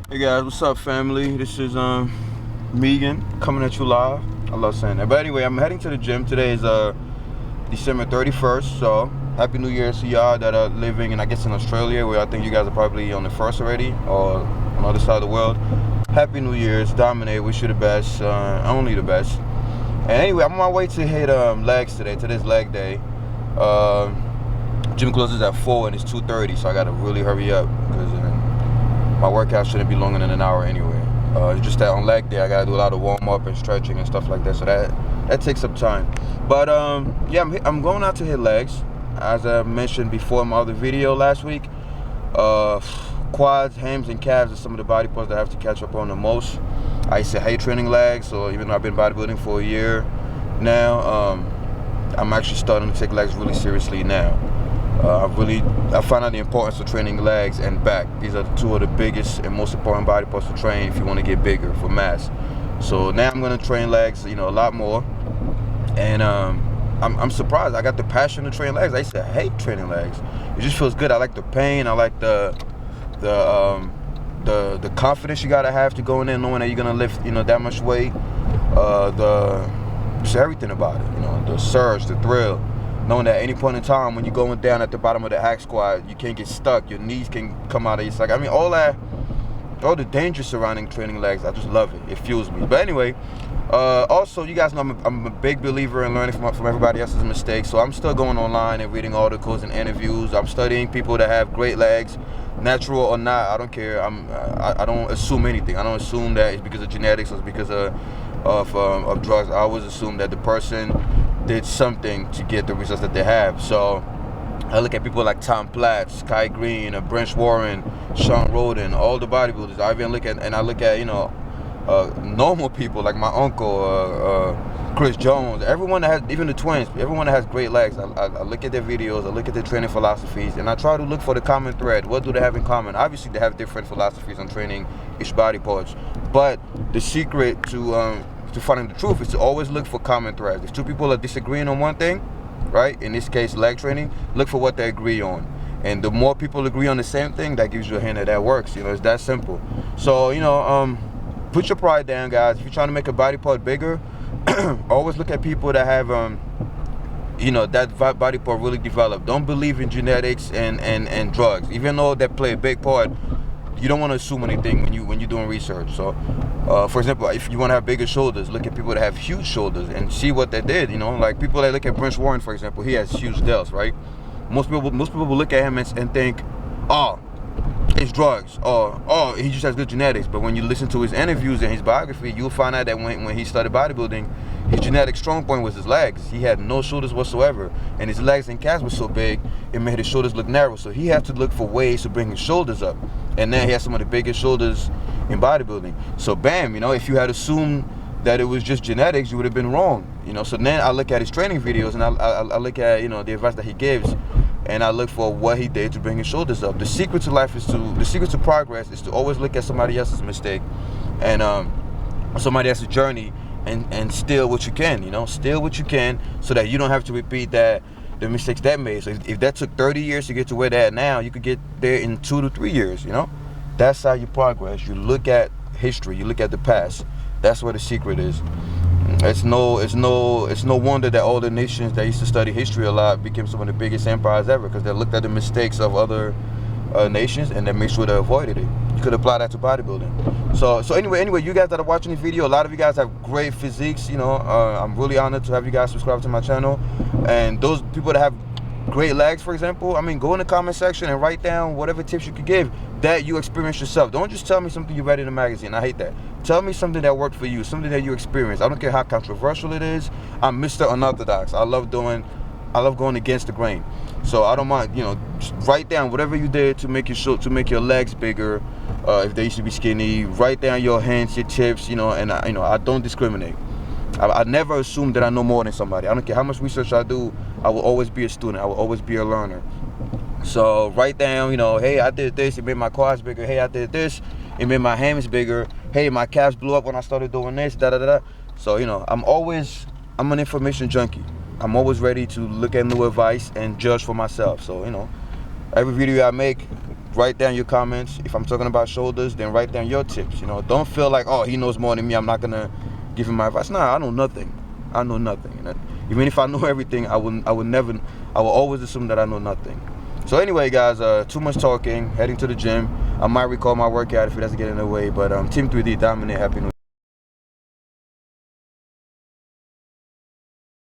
Hey guys, what's up, family? This is Megan coming at you live. I love saying that. But anyway, I'm heading to the gym. Today is December 31st, so Happy New Year to y'all that are living, and I guess in Australia, where I think you guys are probably on the first already, or on the other side of the world. Happy New Year's, dominate, wish you the best, only the best. And anyway, I'm on my way to hit legs today. Today's leg day. Gym closes at 4 and it's 2:30, so I gotta really hurry up because my workout shouldn't be longer than an hour anyway. It's just that on leg day I gotta do a lot of warm up and stretching and stuff like that, so that takes up time. But yeah, I'm going out to hit legs, as I mentioned before in my other video last week. Quads, hams, and calves are some of the body parts that I have to catch up on the most. I used to hate training legs, so even though I've been bodybuilding for a year now, I'm actually starting to take legs really seriously now. I found out the importance of training legs and back. These are two of the biggest and most important body parts to train if you want to get bigger for mass. So now I'm going to train legs, a lot more. And I'm surprised. I got the passion to train legs. I used to hate training legs. It just feels good. I like the pain. I like the confidence you gotta have to go in there knowing that you're gonna lift, that much weight. Just everything about it. The surge, the thrill. Knowing that at any point in time when you're going down at the bottom of the hack squat, you can't get stuck. Your knees can come out of your socket. All the dangers surrounding training legs, I just love it. It fuels me. But anyway, also, you guys know I'm a big believer in learning from everybody else's mistakes. So I'm still going online and reading articles and interviews. I'm studying people that have great legs, natural or not. I don't care. I don't assume anything. I don't assume that it's because of genetics or it's because of drugs. I always assume that the person did something to get the results that they have. So I look at people like Tom Platz, Kai Green, Brent Warren, Sean Roden, all the bodybuilders. I even look at normal people like my uncle, Chris Jones, everyone that has, even the twins, everyone that has great legs. I look at their videos, I look at their training philosophies, and I try to look for the common thread. What do they have in common? Obviously, they have different philosophies on training each body parts, but the secret to finding the truth is to always look for common threads. If two people are disagreeing on one thing, right, in this case leg training, look for what they agree on. And the more people agree on the same thing, that gives you a hint that works. It's that simple. So put your pride down, guys. If you're trying to make a body part bigger, always look at people that have that body part really developed. Don't believe in genetics and drugs, even though that play a big part. You don't want to assume anything when you're doing research. So, for example, if you want to have bigger shoulders, look at people that have huge shoulders and see what they did. Like people that look at Brent Warren, for example, he has huge delts, right? Most people will look at him and think, oh, it's drugs, or oh, he just has good genetics. But when you listen to his interviews and his biography, you'll find out that when he started bodybuilding, his genetic strong point was his legs. He had no shoulders whatsoever, and his legs and calves were so big, it made his shoulders look narrow. So he had to look for ways to bring his shoulders up, and now he has some of the biggest shoulders in bodybuilding. So bam, if you had assumed that it was just genetics, you would have been wrong. So then I look at his training videos and I look at the advice that he gives, and I look for what he did to bring his shoulders up. The secret to progress is to always look at somebody else's mistake and somebody else's journey and steal what you can. Steal what you can so that you don't have to repeat the mistakes that made. So if that took 30 years to get to where they're at now, you could get there in 2 to 3 years. That's how you progress. You look at history. You look at the past. That's where the secret is. It's no wonder that all the nations that used to study history a lot became some of the biggest empires ever, because they looked at the mistakes of other nations and they made sure they avoided it. You could apply that to bodybuilding. So anyway, you guys that are watching this video, a lot of you guys have great physiques. I'm really honored to have you guys subscribe to my channel. And those people that have great legs, for example, go in the comment section and write down whatever tips you could give that you experience yourself. Don't just tell me something you read in a magazine. I hate that. Tell me something that worked for you, something that you experienced. I don't care how controversial it is. I'm Mr. Unorthodox. I love going against the grain. So I don't mind, just write down whatever you did to make your legs bigger. If they used to be skinny, write down your hints, your tips, and I don't discriminate. I never assume that I know more than somebody. I don't care how much research I do. I will always be a student. I will always be a learner. So write down, hey, I did this, it made my quads bigger. Hey, I did this, it made my hams bigger. Hey, my calves blew up when I started doing this, da-da-da-da. So, I'm an information junkie. I'm always ready to look at new advice and judge for myself. So, every video I make, write down your comments. If I'm talking about shoulders, then write down your tips. You know, don't feel like, oh, he knows more than me, I'm not gonna give him my advice. Nah, I know nothing. I know nothing. You know? Even if I know everything, I will always assume that I know nothing. So anyway, guys, too much talking. Heading to the gym. I might recall my workout if it doesn't get in the way. But Team 3D, dominate. Happy New Year.